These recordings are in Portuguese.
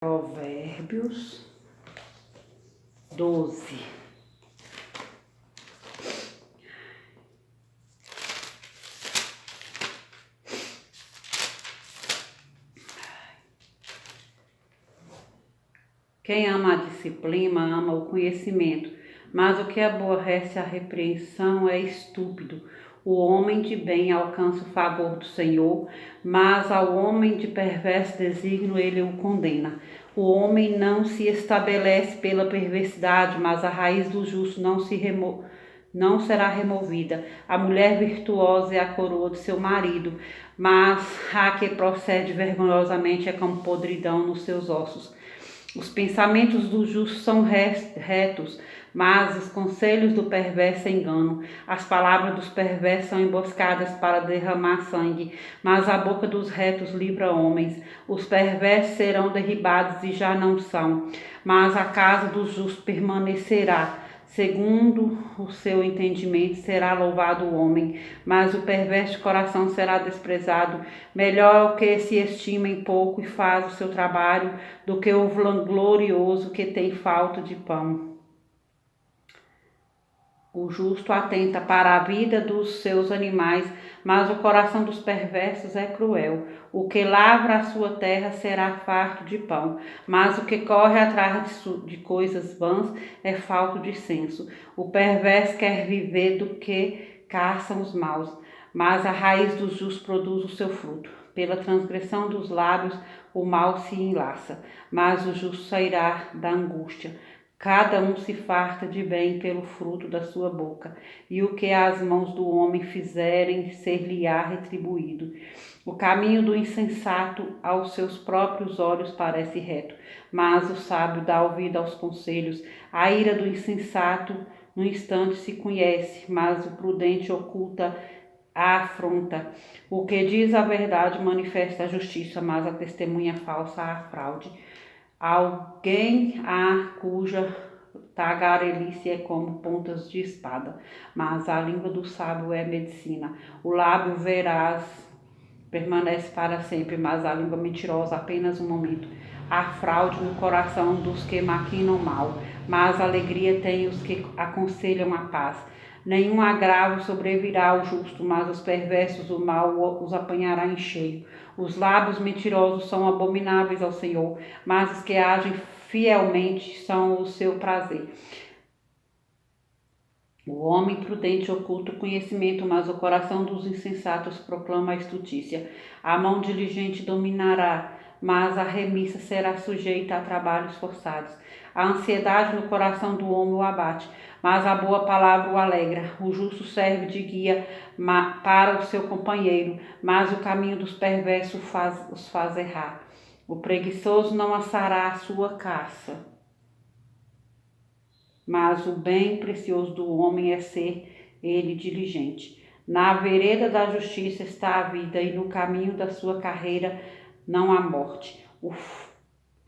Provérbios 12. Quem ama a disciplina ama o conhecimento, mas o que aborrece a repreensão é estúpido. O homem de bem alcança o favor do Senhor, mas ao homem de perverso desígnio ele o condena. O homem não se estabelece pela perversidade, mas a raiz do justo não será removida. A mulher virtuosa é a coroa de seu marido, mas a que procede vergonhosamente é como podridão nos seus ossos. Os pensamentos do justo são retos, mas os conselhos do perverso enganam. As palavras dos perversos são emboscadas para derramar sangue, mas a boca dos retos livra homens. Os perversos serão derribados e já não são, mas a casa do justo permanecerá. Segundo o seu entendimento será louvado o homem, mas o perverso de coração será desprezado. Melhor o que se estima em pouco e faz o seu trabalho, do que o vanglorioso que tem falta de pão. O justo atenta para a vida dos seus animais, mas o coração dos perversos é cruel. O que lavra a sua terra será farto de pão, mas o que corre atrás de coisas vãs é falto de senso. O perverso quer viver do que caçam os maus, mas a raiz dos justos produz o seu fruto. Pela transgressão dos lábios o mal se enlaça, mas o justo sairá da angústia. Cada um se farta de bem pelo fruto da sua boca, e o que as mãos do homem fizerem ser-lhe-á retribuído. O caminho do insensato aos seus próprios olhos parece reto, mas o sábio dá ouvido aos conselhos. A ira do insensato no instante se conhece, mas o prudente oculta a afronta. O que diz a verdade manifesta a justiça, mas a testemunha falsa a fraude. Alguém há cuja tagarelice é como pontas de espada, mas a língua do sábio é medicina. O lábio veraz permanece para sempre, mas a língua mentirosa apenas um momento. Há fraude no coração dos que maquinam mal, mas alegria tem os que aconselham a paz. Nenhum agravo sobrevirá ao justo, mas os perversos o mal os apanhará em cheio. Os lábios mentirosos são abomináveis ao Senhor, mas os que agem fielmente são o seu prazer. O homem prudente oculta o conhecimento, mas o coração dos insensatos proclama a estutícia. A mão diligente dominará, mas a remissa será sujeita a trabalhos forçados. A ansiedade no coração do homem o abate, mas a boa palavra o alegra. O justo serve de guia para o seu companheiro, mas o caminho dos perversos os faz errar. O preguiçoso não assará a sua caça, mas o bem precioso do homem é ser ele diligente. Na vereda da justiça está a vida, e no caminho da sua carreira não há morte.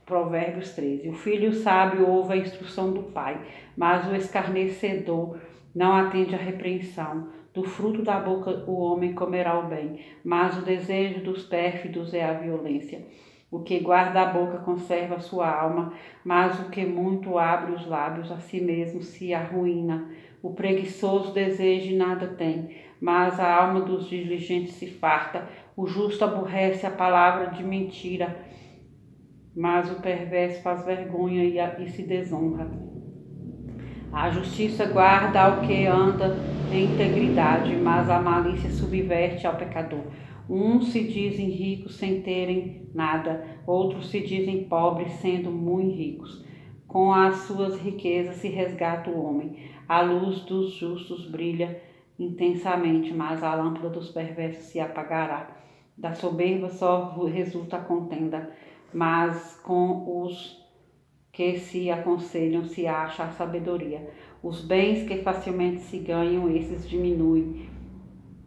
Provérbios 13. O filho sábio ouve a instrução do pai, mas o escarnecedor não atende à repreensão. Do fruto da boca o homem comerá o bem, mas o desejo dos pérfidos é a violência. O que guarda a boca conserva a sua alma, mas o que muito abre os lábios a si mesmo se arruína. O preguiçoso deseja e nada tem, mas a alma dos diligentes se farta. O justo aborrece a palavra de mentira, mas o perverso faz vergonha e se desonra. A justiça guarda ao que anda em integridade, mas a malícia subverte ao pecador. Uns se dizem ricos sem terem nada, outros se dizem pobres sendo muito ricos. Com as suas riquezas se resgata o homem. A luz dos justos brilha intensamente, mas a lâmpada dos perversos se apagará. Da soberba só resulta a contenda, mas com os que se aconselham se acha a sabedoria. Os bens que facilmente se ganham, esses diminuem,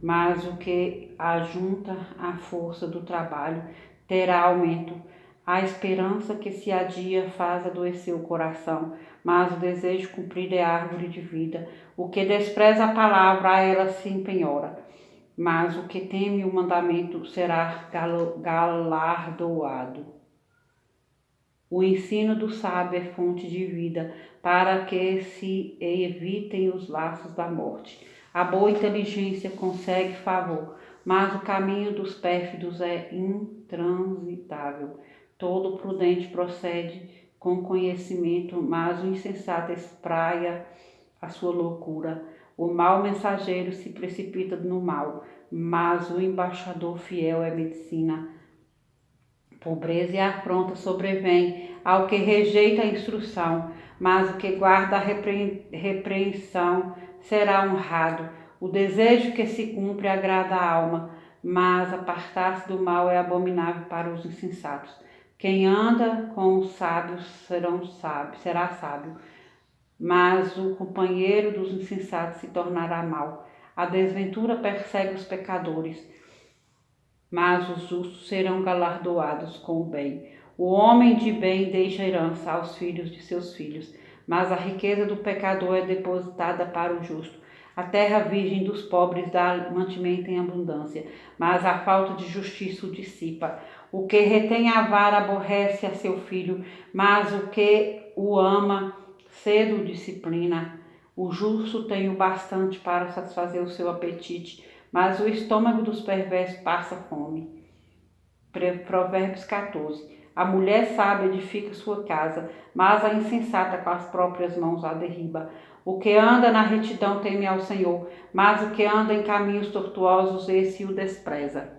mas o que ajunta a força do trabalho terá aumento. A esperança que se adia faz adoecer o coração, mas o desejo cumprido é árvore de vida. O que despreza a palavra, a ela se empenhora, mas o que teme o mandamento será galardoado. O ensino do sábio é fonte de vida, para que se evitem os laços da morte. A boa inteligência consegue favor, mas o caminho dos pérfidos é intransitável. Todo prudente procede com conhecimento, mas o insensato espraia a sua loucura. O mau mensageiro se precipita no mal, mas o embaixador fiel é medicina. Pobreza e afronta sobrevém ao que rejeita a instrução, mas o que guarda a repreensão será honrado. O desejo que se cumpre agrada a alma, mas apartar-se do mal é abominável para os insensatos. Quem anda com os sábios será sábio, mas o companheiro dos insensatos se tornará mau. A desventura persegue os pecadores, mas os justos serão galardoados com o bem. O homem de bem deixa herança aos filhos de seus filhos, mas a riqueza do pecador é depositada para o justo. A terra virgem dos pobres dá mantimento em abundância, mas a falta de justiça o dissipa. O que retém a vara aborrece a seu filho, mas o que o ama cedo o disciplina. O justo tem o bastante para satisfazer o seu apetite, mas o estômago dos perversos passa fome. Provérbios 14. A mulher sábia edifica sua casa, mas a insensata com as próprias mãos a derriba. O que anda na retidão teme ao Senhor, mas o que anda em caminhos tortuosos, esse o despreza.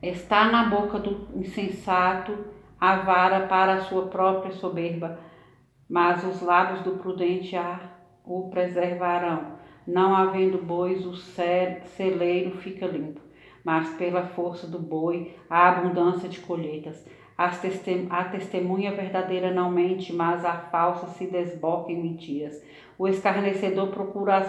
Está na boca do insensato a vara para a sua própria soberba, mas os lábios do prudente o preservarão. Não havendo bois, o celeiro fica limpo, mas pela força do boi há abundância de colheitas. A testemunha verdadeira não mente, mas a falsa se desboca em mentiras. O escarnecedor procura a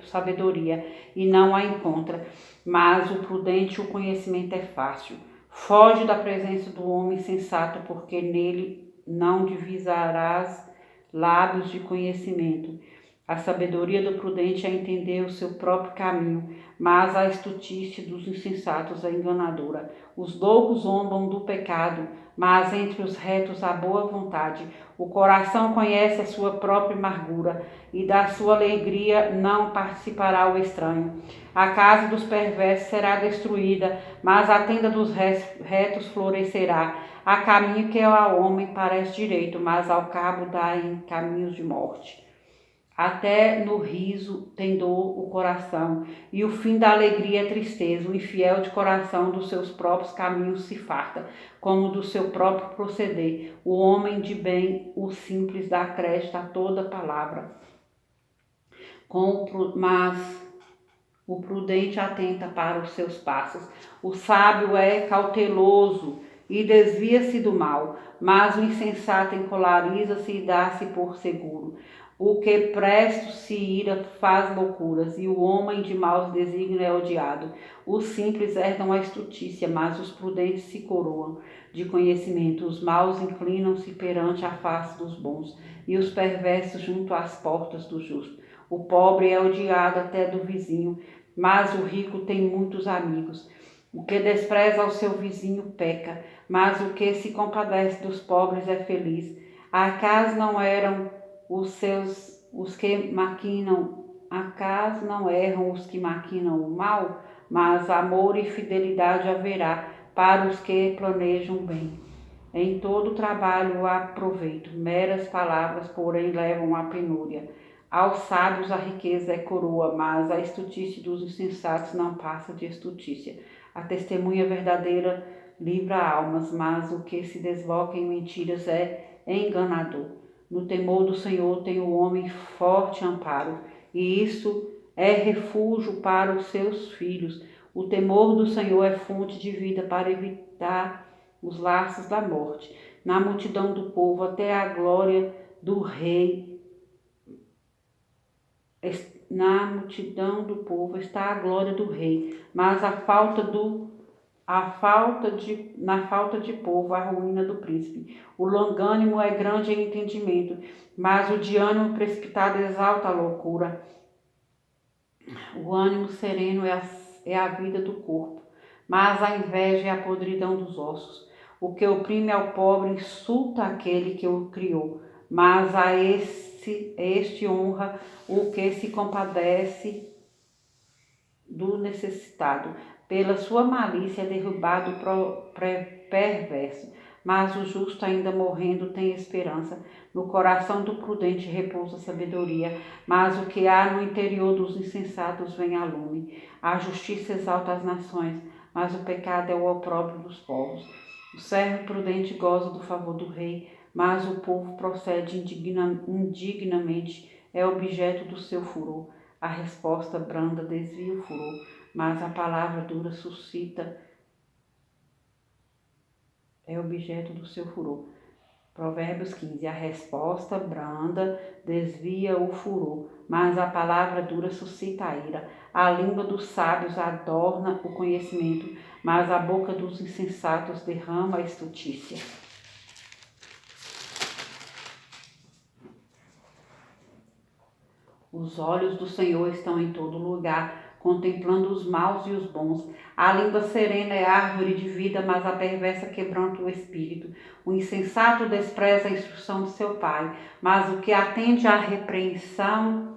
sabedoria e não a encontra, mas o prudente o conhecimento é fácil. Foge da presença do homem sensato, porque nele não divisarás lábios de conhecimento. A sabedoria do prudente é entender o seu próprio caminho, mas a estultícia dos insensatos é enganadora. Os loucos zombam do pecado, mas entre os retos há boa vontade. O coração conhece a sua própria amargura, e da sua alegria não participará o estranho. A casa dos perversos será destruída, mas a tenda dos retos florescerá. Há caminho que ao homem parece direito, mas ao cabo dá em caminhos de morte. Até no riso tem dor o coração, e o fim da alegria é tristeza. O infiel de coração dos seus próprios caminhos se farta, como do seu próprio proceder. O homem de bem, o simples, dá crédito a toda palavra, mas o prudente atenta para os seus passos. O sábio é cauteloso e desvia-se do mal, mas o insensato encolariza-se e dá-se por seguro. O que presto se ira faz loucuras, e o homem de maus desígnios é odiado. Os simples herdam a estultícia, mas os prudentes se coroam de conhecimento. Os maus inclinam-se perante a face dos bons, e os perversos junto às portas do justo. O pobre é odiado até do vizinho, mas o rico tem muitos amigos. O que despreza o seu vizinho peca, mas o que se compadece dos pobres é feliz. Acaso não eram os que maquinam, acaso não erram os que maquinam o mal, mas amor e fidelidade haverá para os que planejam bem. Em todo trabalho há proveito, meras palavras, porém, levam à penúria. Aos sábios a riqueza é coroa, mas a estultícia dos insensatos não passa de estultícia. A testemunha verdadeira livra almas, mas o que se desboca em mentiras é enganador. No temor do Senhor tem o homem forte amparo, e isso é refúgio para os seus filhos. O temor do Senhor é fonte de vida para evitar os laços da morte. Na multidão do povo até a glória do rei. Na multidão do povo está a glória do rei, mas na falta de povo, a ruína do príncipe. O longânimo é grande em entendimento, mas o de ânimo precipitado exalta a loucura. O ânimo sereno é a vida do corpo, mas a inveja é a podridão dos ossos. O que oprime ao pobre insulta aquele que o criou, mas a este honra o que se compadece do necessitado. Pela sua malícia é derrubado o perverso, mas o justo, ainda morrendo, tem esperança. No coração do prudente repousa a sabedoria, mas o que há no interior dos insensatos vem a lume. A justiça exalta as nações, mas o pecado é o opróbrio dos povos. O servo prudente goza do favor do rei, mas o povo procede indignamente, é objeto do seu furor. A resposta branda desvia o furor, mas a palavra dura suscita, é objeto do seu furor. Provérbios 15. A resposta branda desvia o furor, mas a palavra dura suscita a ira. A língua dos sábios adorna o conhecimento, mas a boca dos insensatos derrama a estutícia. Os olhos do Senhor estão em todo lugar, contemplando os maus e os bons. A língua serena é árvore de vida, mas a perversa quebranta o espírito. O insensato despreza a instrução de seu pai, mas o que atende à repreensão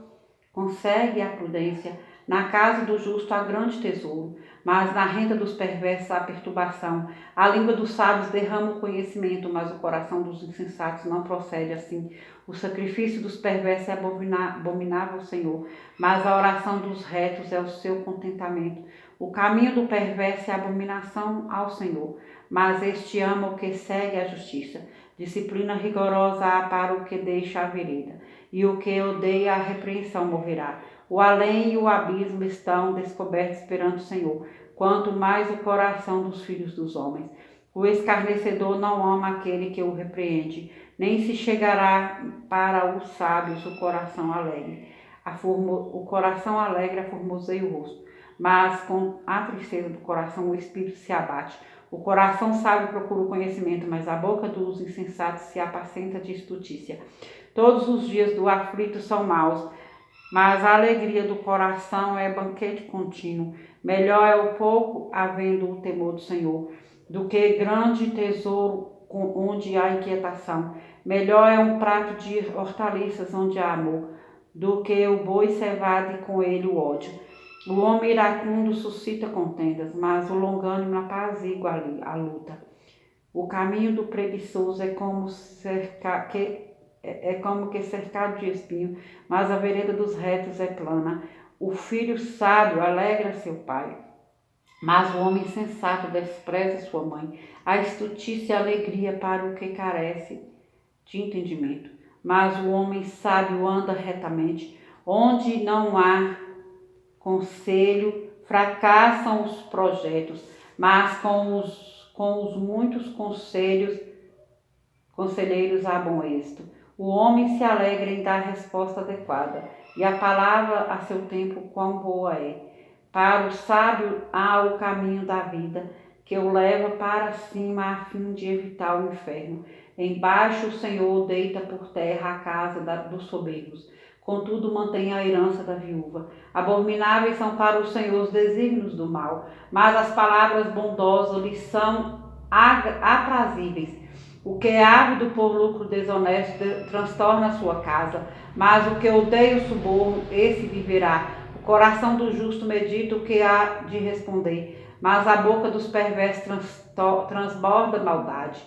consegue a prudência. Na casa do justo há grande tesouro, mas na renda dos perversos há perturbação. A língua dos sábios derrama o conhecimento, mas o coração dos insensatos não procede assim. O sacrifício dos perversos é abominável ao Senhor, mas a oração dos retos é o seu contentamento. O caminho do perverso é abominação ao Senhor, mas este ama o que segue a justiça. Disciplina rigorosa há para o que deixa a vereda, e o que odeia a repreensão morrerá. O além e o abismo estão descobertos perante o Senhor, quanto mais o coração dos filhos dos homens. O escarnecedor não ama aquele que o repreende, nem se chegará para os sábios o coração alegre. O coração alegre aformoseia o rosto, mas com a tristeza do coração o espírito se abate. O coração sábio procura o conhecimento, mas a boca dos insensatos se apacenta de estutícia. Todos os dias do aflito são maus, mas a alegria do coração é banquete contínuo. Melhor é o pouco, havendo o temor do Senhor, do que grande tesouro onde há inquietação. Melhor é um prato de hortaliças onde há amor, do que o boi cevado e com ele o ódio. O homem iracundo suscita contendas, mas o longânimo apazigua a luta. O caminho do preguiçoso é como que cercado de espinho, mas a vereda dos retos é plana. O filho sábio alegra seu pai, mas o homem sensato despreza sua mãe. A estutícia é alegria para o que carece de entendimento, mas o homem sábio anda retamente. Onde não há conselho, fracassam os projetos, mas com os muitos conselheiros há bom êxito. O homem se alegra em dar resposta adequada, e a palavra a seu tempo quão boa é. Para o sábio há o caminho da vida, que o leva para cima a fim de evitar o inferno. Embaixo o Senhor deita por terra a casa dos soberbos, contudo mantém a herança da viúva. Abomináveis são para o Senhor os desígnios do mal, mas as palavras bondosas lhe são aprazíveis. O que é ávido por lucro desonesto transtorna a sua casa, mas o que odeia o suborno, esse viverá. O coração do justo medita o que há de responder, mas a boca dos perversos transborda maldades.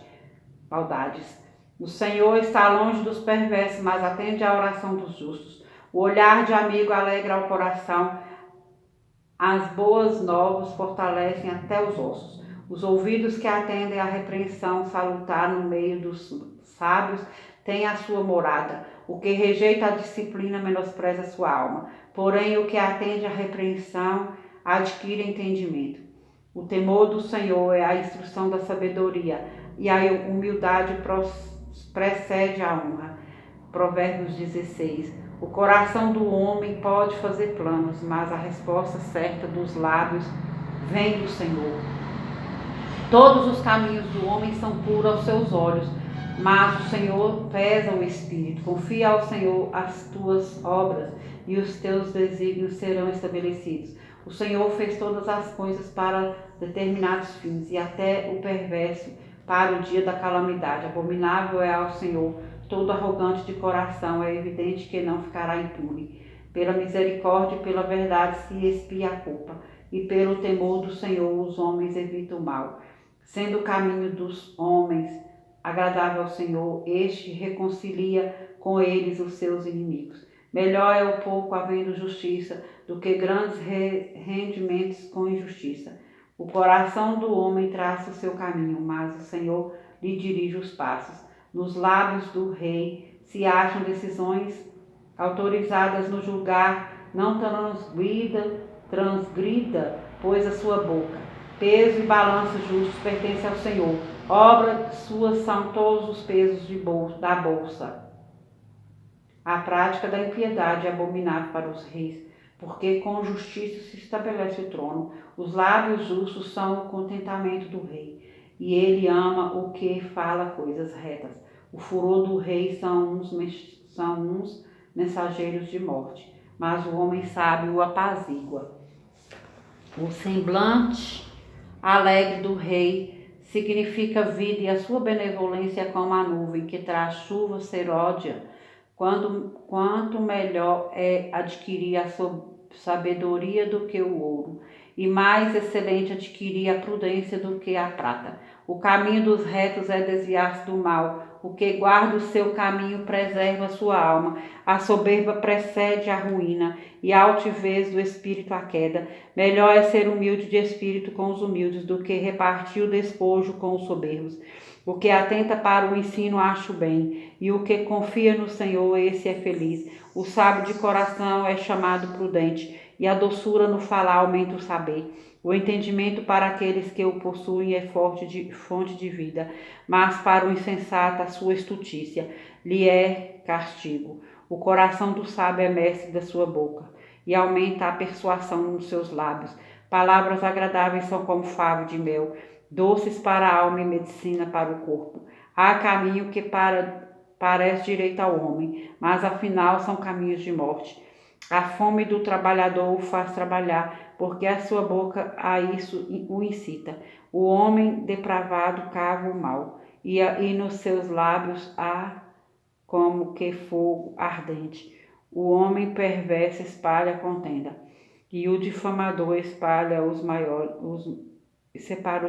O Senhor está longe dos perversos, mas atende à oração dos justos. O olhar de amigo alegra o coração, as boas novas fortalecem até os ossos. Os ouvidos que atendem à repreensão salutar no meio dos sábios têm a sua morada. O que rejeita a disciplina menospreza a sua alma, porém o que atende à repreensão adquire entendimento. O temor do Senhor é a instrução da sabedoria, e a humildade precede a honra. Provérbios 16. O coração do homem pode fazer planos, mas a resposta certa dos lábios vem do Senhor. Todos os caminhos do homem são puros aos seus olhos, mas o Senhor pesa o espírito. Confia ao Senhor as tuas obras, e os teus desígnios serão estabelecidos. O Senhor fez todas as coisas para determinados fins, e até o perverso para o dia da calamidade. Abominável é ao Senhor todo arrogante de coração, é evidente que não ficará impune. Pela misericórdia e pela verdade se expia a culpa, e pelo temor do Senhor os homens evitam o mal. Sendo o caminho dos homens agradável ao Senhor, este reconcilia com eles os seus inimigos. Melhor é o pouco havendo justiça do que grandes rendimentos com injustiça. O coração do homem traça o seu caminho, mas o Senhor lhe dirige os passos. Nos lábios do rei se acham decisões autorizadas no julgar, não transgrida, pois a sua boca. Peso e balanço justos pertencem ao Senhor. Obras suas são todos os pesos da bolsa. A prática da impiedade é abominável para os reis, porque com justiça se estabelece o trono. Os lábios justos são o contentamento do rei, e ele ama o que fala coisas retas. O furor do rei são uns mensageiros de morte, mas o homem sábio o apazigua. O semblante alegre do rei significa vida, e a sua benevolência é como a nuvem que traz chuva seródia. Quanto melhor é adquirir a sabedoria do que o ouro, e mais excelente adquirir a prudência do que a prata. O caminho dos retos é desviar-se do mal. O que guarda o seu caminho preserva a sua alma. A soberba precede a ruína, e a altivez do espírito a queda. Melhor é ser humilde de espírito com os humildes do que repartir o despojo com os soberbos. O que atenta para o ensino acha o bem, e o que confia no Senhor, esse é feliz. O sábio de coração é chamado prudente, e a doçura no falar aumenta o saber. O entendimento para aqueles que o possuem é fonte de vida, mas para o insensato a sua estutícia lhe é castigo. O coração do sábio é mestre da sua boca, e aumenta a persuasão nos seus lábios. Palavras agradáveis são como favo de mel, doces para a alma e medicina para o corpo. Há caminho que parece direito ao homem, mas afinal são caminhos de morte. A fome do trabalhador o faz trabalhar, porque a sua boca a isso o incita. O homem depravado cava o mal, e nos seus lábios há como que fogo ardente. O homem perverso espalha contenda, e o difamador separa os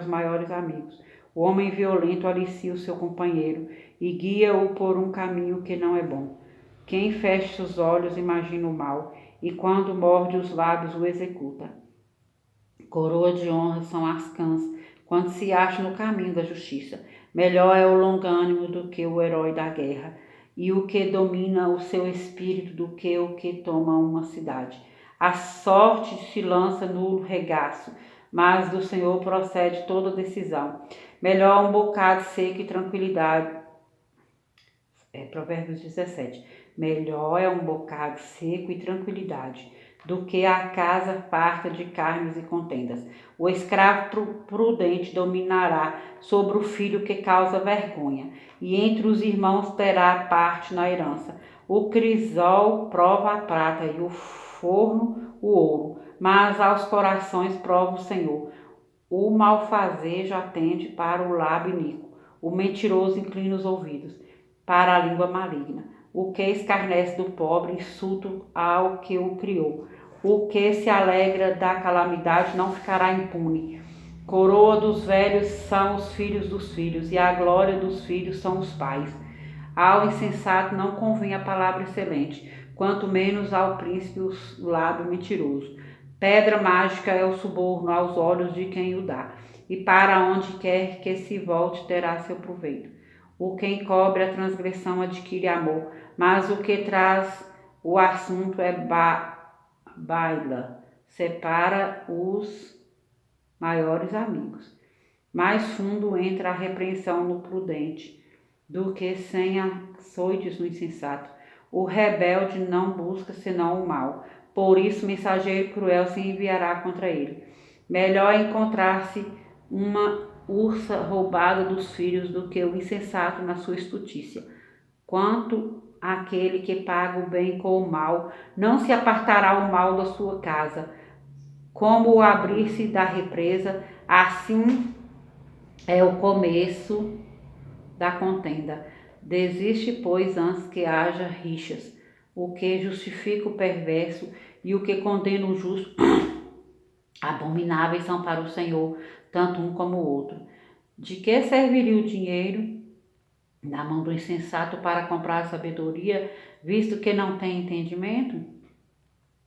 maiores amigos. O homem violento alicia o seu companheiro e guia-o por um caminho que não é bom. Quem fecha os olhos imagina o mal, e quando morde os lábios o executa. Coroa de honra são as cãs, quando se acham no caminho da justiça. Melhor é o longânimo do que o herói da guerra, e o que domina o seu espírito do que o que toma uma cidade. A sorte se lança no regaço, mas do Senhor procede toda decisão. Melhor um bocado seco e tranquilidade. Provérbios 17. Melhor é um bocado seco e tranquilidade do que a casa farta de carnes e contendas. O escravo prudente dominará sobre o filho que causa vergonha, e entre os irmãos terá parte na herança. O crisol prova a prata e o forno o ouro, mas aos corações prova o Senhor. O malfazejo atende para o lábio iníquo, o mentiroso inclina os ouvidos para a língua maligna. O que escarnece do pobre insulta ao que o criou. O que se alegra da calamidade não ficará impune. Coroa dos velhos são os filhos dos filhos, e a glória dos filhos são os pais. Ao insensato não convém a palavra excelente, quanto menos ao príncipe o lábio mentiroso. Pedra mágica é o suborno aos olhos de quem o dá, e para onde quer que se volte terá seu proveito. O que encobre a transgressão adquire amor, mas o que traz o assunto é baila, separa os maiores amigos. Mais fundo entra a repreensão no prudente do que 100 açoites no insensato. O rebelde não busca senão o mal, por isso mensageiro cruel se enviará contra ele. Melhor encontrar-se uma ursa roubada dos filhos do que o insensato na sua estutícia. Quanto àquele que paga o bem com o mal, não se apartará o mal da sua casa. Como o abrir-se da represa, assim é o começo da contenda. Desiste, pois, antes que haja rixas, o que justifica o perverso e o que condena o justo. Abomináveis são para o Senhor, tanto um como o outro. De que serviria o dinheiro na mão do insensato para comprar sabedoria, visto que não tem entendimento?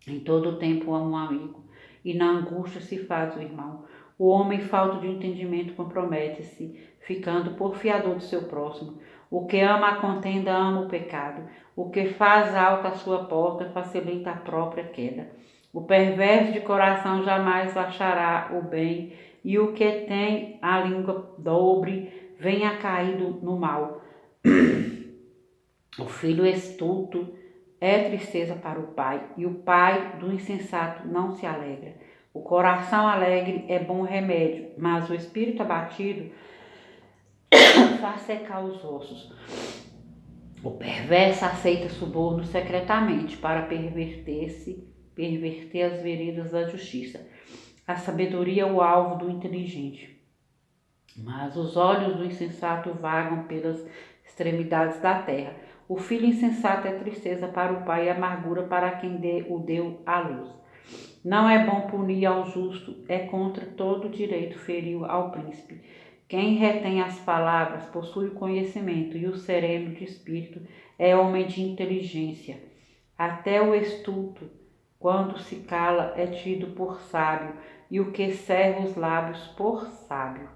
Em todo o tempo ama um amigo, e na angústia se faz o irmão. O homem falto de entendimento compromete-se, ficando por fiador do seu próximo. O que ama a contenda ama o pecado. O que faz alta a sua porta facilita a própria queda. O perverso de coração jamais achará o bem, e o que tem a língua dobre vem a cair no mal. O filho estulto é tristeza para o pai, e o pai do insensato não se alegra. O coração alegre é bom remédio, mas o espírito abatido faz secar os ossos. O perverso aceita suborno secretamente para perverter as veredas da justiça. A sabedoria é o alvo do inteligente, mas os olhos do insensato vagam pelas extremidades da terra. O filho insensato é tristeza para o pai e amargura para quem o deu à luz. Não é bom punir ao justo, é contra todo direito ferir ao príncipe. Quem retém as palavras possui o conhecimento, e o sereno de espírito é homem de inteligência. Até o estulto, quando se cala, é tido por sábio, e o que cerra os lábios por sábio.